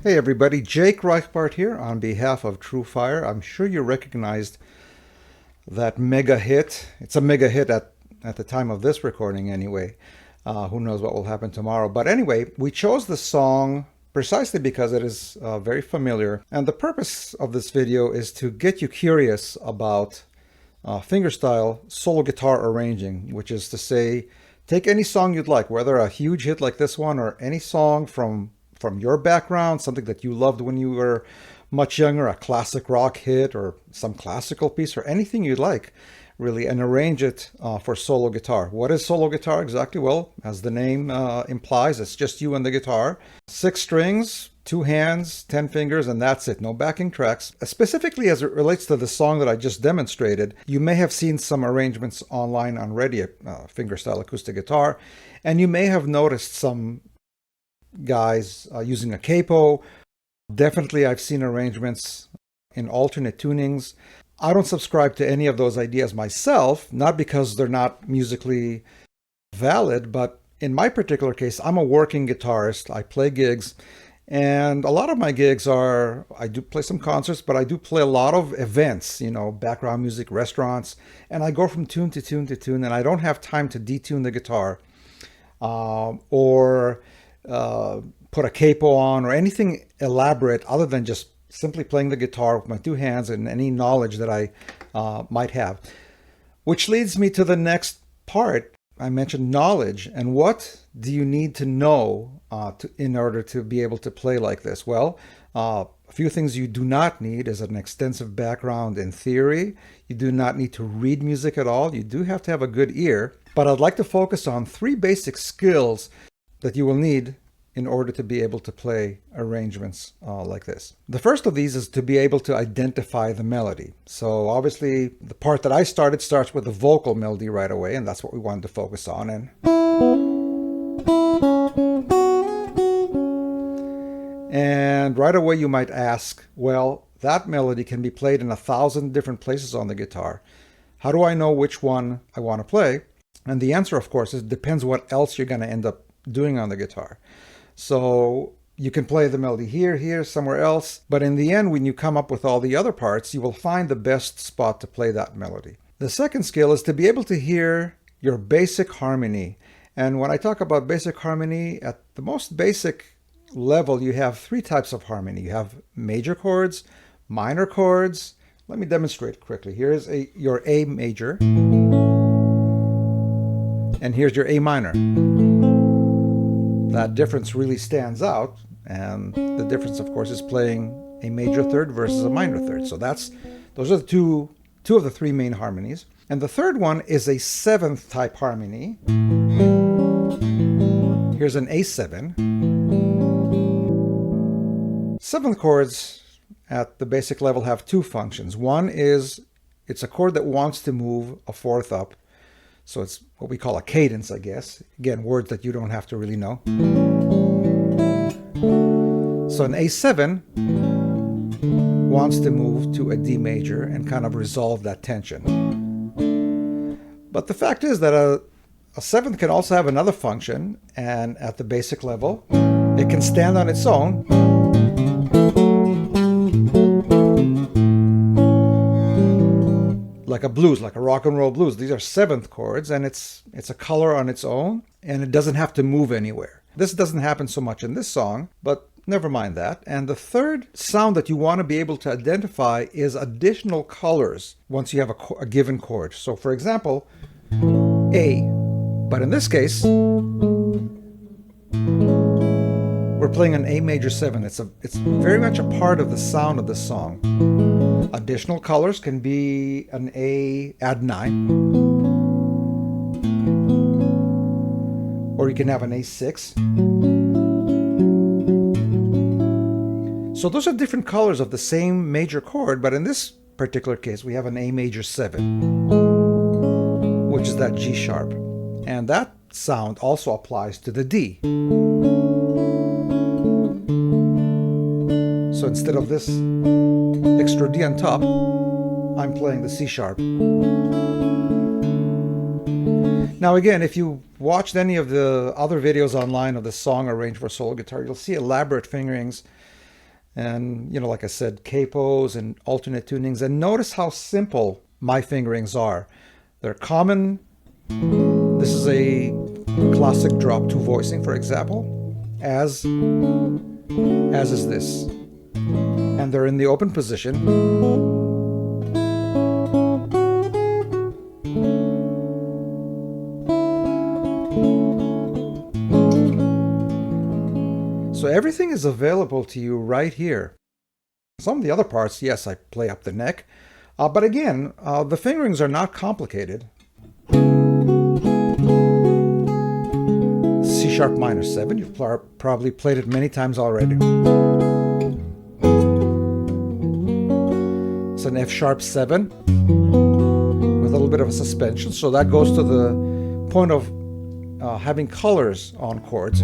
Hey everybody, Jake Reichbart here on behalf of TrueFire. I'm sure you recognized that mega hit. It's a mega hit at the time of this recording anyway. Who knows what will happen tomorrow. But anyway, we chose the song precisely because it is very familiar. And the purpose of this video is to get you curious about fingerstyle solo guitar arranging, which is to say, take any song you'd like, whether a huge hit like this one or any song from your background, something that you loved when you were much younger, a classic rock hit or some classical piece or anything you'd like, really, and arrange it for solo guitar. What is solo guitar exactly? Well, as the name implies, it's just you and the guitar. 6 strings, 2 hands, 10 fingers, and that's it. No backing tracks. Specifically as it relates to the song that I just demonstrated, you may have seen some arrangements online already, fingerstyle acoustic guitar, and you may have noticed some guys using a capo. Definitely I've seen arrangements in alternate tunings. I don't subscribe to any of those ideas myself, not because they're not musically valid, but in my particular case, I'm a working guitarist. I play gigs, and a lot of my gigs are, I do play some concerts, but I do play a lot of events, you know, background music, restaurants, and I go from tune to tune to tune, and I don't have time to detune the guitar or put a capo on or anything elaborate other than just simply playing the guitar with my 2 hands and any knowledge that I might have. Which leads me to the next part. I mentioned knowledge. And what do you need to know in order to be able to play like this? Well, a few things you do not need is an extensive background in theory. You do not need to read music at all. You do have to have a good ear. But I'd like to focus on 3 basic skills that you will need in order to be able to play arrangements like this. The first of these is to be able to identify the melody. So obviously the part that I starts with the vocal melody right away, and that's what we wanted to focus on. And right away you might ask, well, that melody can be played in 1,000 different places on the guitar. How do I know which one I want to play? And the answer, of course, is it depends what else you're going to end up doing on the guitar. So you can play the melody here, somewhere else, but in the end, when you come up with all the other parts, you will find the best spot to play that melody. The second skill is to be able to hear your basic harmony. And when I talk about basic harmony, at the most basic level, you have 3 types of harmony. You have major chords, minor chords. Let me demonstrate quickly. Here's your A major, and here's your A minor. That difference really stands out, and the difference, of course, is playing a major third versus a minor third. So those are the two of the 3 main harmonies. And the third one is a 7th type harmony. Here's an A7. 7th chords at the basic level have 2 functions. One is it's a chord that wants to move a 4th up. So it's what we call a cadence, I guess. Again, words that you don't have to really know. So an A7 wants to move to a D major and kind of resolve that tension. But the fact is that a 7th can also have another function, and at the basic level, it can stand on its own. like a blues, like a rock and roll blues. These are seventh chords, and it's a color on its own, and it doesn't have to move anywhere. This doesn't happen so much in this song, but never mind that. And the third sound that you want to be able to identify is additional colors once you have a given chord. So for example, A, but in this case, we're playing an A major 7. It's very much a part of the sound of the song. Additional colors can be an A add 9, or you can have an A6. So those are different colors of the same major chord, but in this particular case we have an A major 7, which is that G sharp, and that sound also applies to the D. So instead of this extra D on top, I'm playing the C sharp. Now again, if you watched any of the other videos online of the song arranged for solo guitar, you'll see elaborate fingerings and, you know, like I said, capos and alternate tunings. And notice how simple my fingerings are. They're common. This is a classic drop 2 voicing, for example, as is this. And they're in the open position. So everything is available to you right here. Some of the other parts, yes, I play up the neck. But again, the fingerings are not complicated. C sharp minor 7, you've probably played it many times already. It's an F sharp 7 with a little bit of a suspension. So that goes to the point of having colors on chords.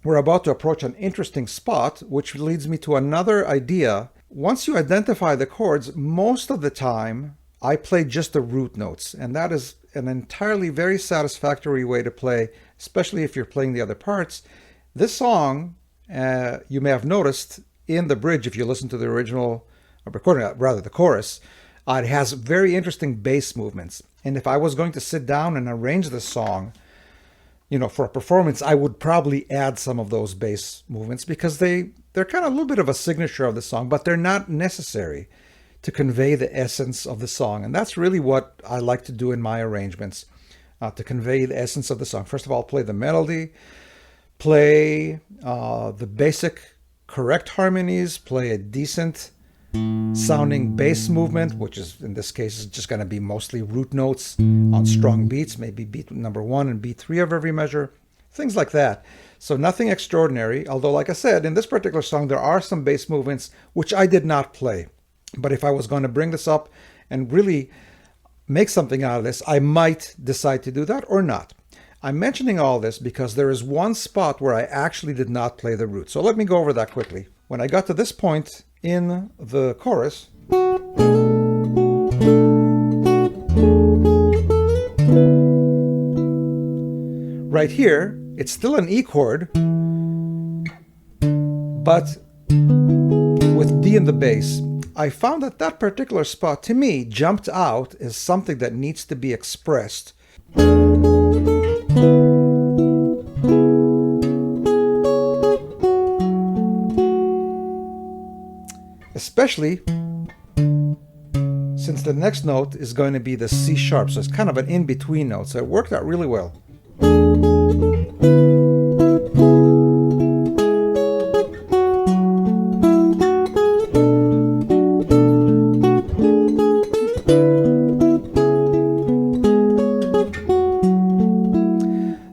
We're about to approach an interesting spot, which leads me to another idea. Once you identify the chords, most of the time I play just the root notes, and that is an entirely very satisfactory way to play, especially if you're playing the other parts. This song, you may have noticed in the bridge, if you listen to the original recording, rather the chorus, it has very interesting bass movements. And if I was going to sit down and arrange this song, you know, for a performance, I would probably add some of those bass movements because they're kind of a little bit of a signature of the song, but they're not necessary to convey the essence of the song. And that's really what I like to do in my arrangements, to convey the essence of the song. First of all, play the melody, play the basic correct harmonies, play a decent sounding bass movement, which is in this case is just going to be mostly root notes on strong beats, maybe beat number 1 and beat 3 of every measure, things like that. So nothing extraordinary, although like I said, in this particular song there are some bass movements which I did not play. But if I was going to bring this up and really make something out of this, I might decide to do that or not. I'm mentioning all this because there is one spot where I actually did not play the root. So let me go over that quickly. When I got to this point in the chorus, right here, it's still an E chord, but with D in the bass. I found that that particular spot, to me, jumped out as something that needs to be expressed. Especially since the next note is going to be the C sharp, so it's kind of an in-between note, so it worked out really well.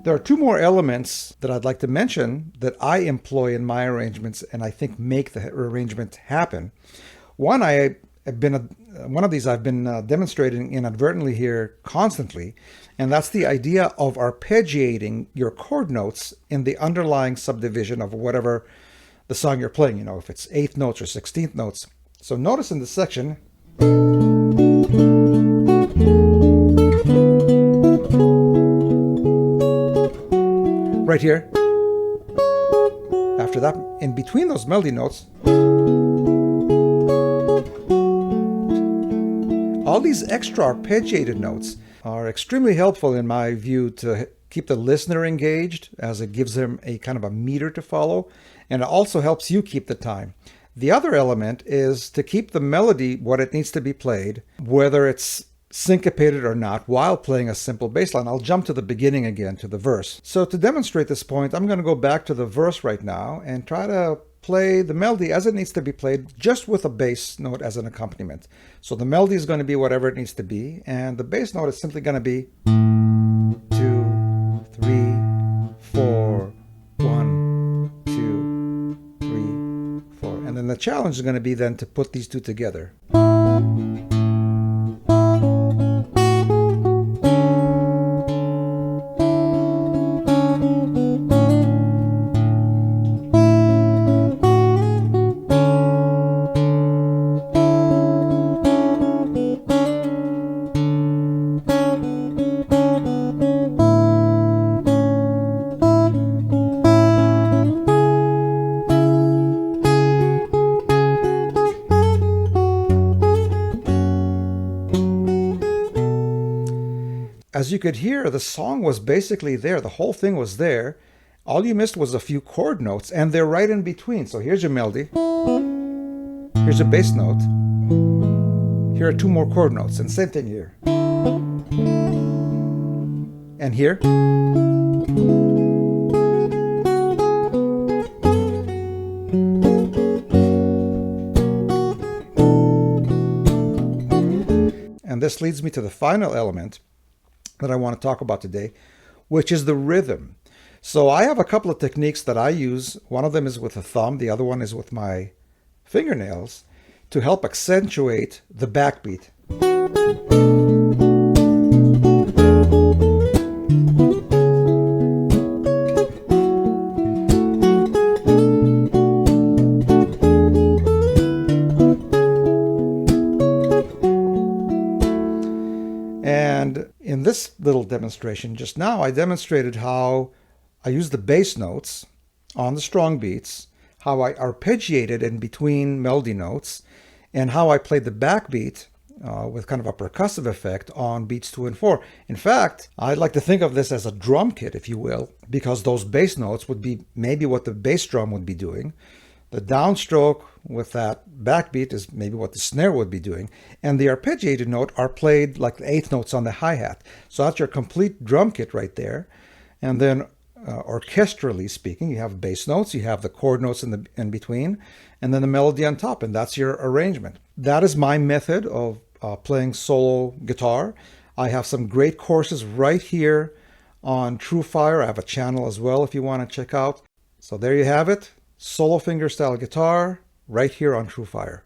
There are two more elements that I'd like to mention that I employ in my arrangements and I think make the arrangement happen. One of these I've been demonstrating inadvertently here constantly, and that's the idea of arpeggiating your chord notes in the underlying subdivision of whatever the song you're playing, you know, if it's 8th notes or 16th notes. So notice in this section, right here, after that, in between those melody notes, all these extra arpeggiated notes are extremely helpful in my view to keep the listener engaged, as it gives them a kind of a meter to follow, and it also helps you keep the time. The other element is to keep the melody what it needs to be played, whether it's syncopated or not, while playing a simple bass line. I'll jump to the beginning again, to the verse. So to demonstrate this point, I'm going to go back to the verse right now and try to play the melody as it needs to be played, just with a bass note as an accompaniment. So the melody is going to be whatever it needs to be, and the bass note is simply going to be 2, 3, 4, 1, 2, 3, 4. And then the challenge is going to be then to put these two together. As you could hear, the song was basically there. The whole thing was there. All you missed was a few chord notes, and they're right in between. So here's your melody. Here's a bass note. Here are two more chord notes, and same thing here. And here. And this leads me to the final element that I want to talk about today, which is the rhythm. So I have a couple of techniques that I use. One of them is with a thumb, the other one is with my fingernails, to help accentuate the backbeat. And in this little demonstration just now, I demonstrated how I used the bass notes on the strong beats, how I arpeggiated in between melody notes, and how I played the backbeat with kind of a percussive effect on beats 2 and 4. In fact, I'd like to think of this as a drum kit, if you will, because those bass notes would be maybe what the bass drum would be doing. The downstroke with that backbeat is maybe what the snare would be doing. And the arpeggiated note are played like the eighth notes on the hi-hat. So that's your complete drum kit right there. And then orchestrally speaking, you have bass notes, you have the chord notes in between, and then the melody on top, and that's your arrangement. That is my method of playing solo guitar. I have some great courses right here on TrueFire. I have a channel as well if you want to check out. So there you have it. Solo fingerstyle guitar right here on TrueFire.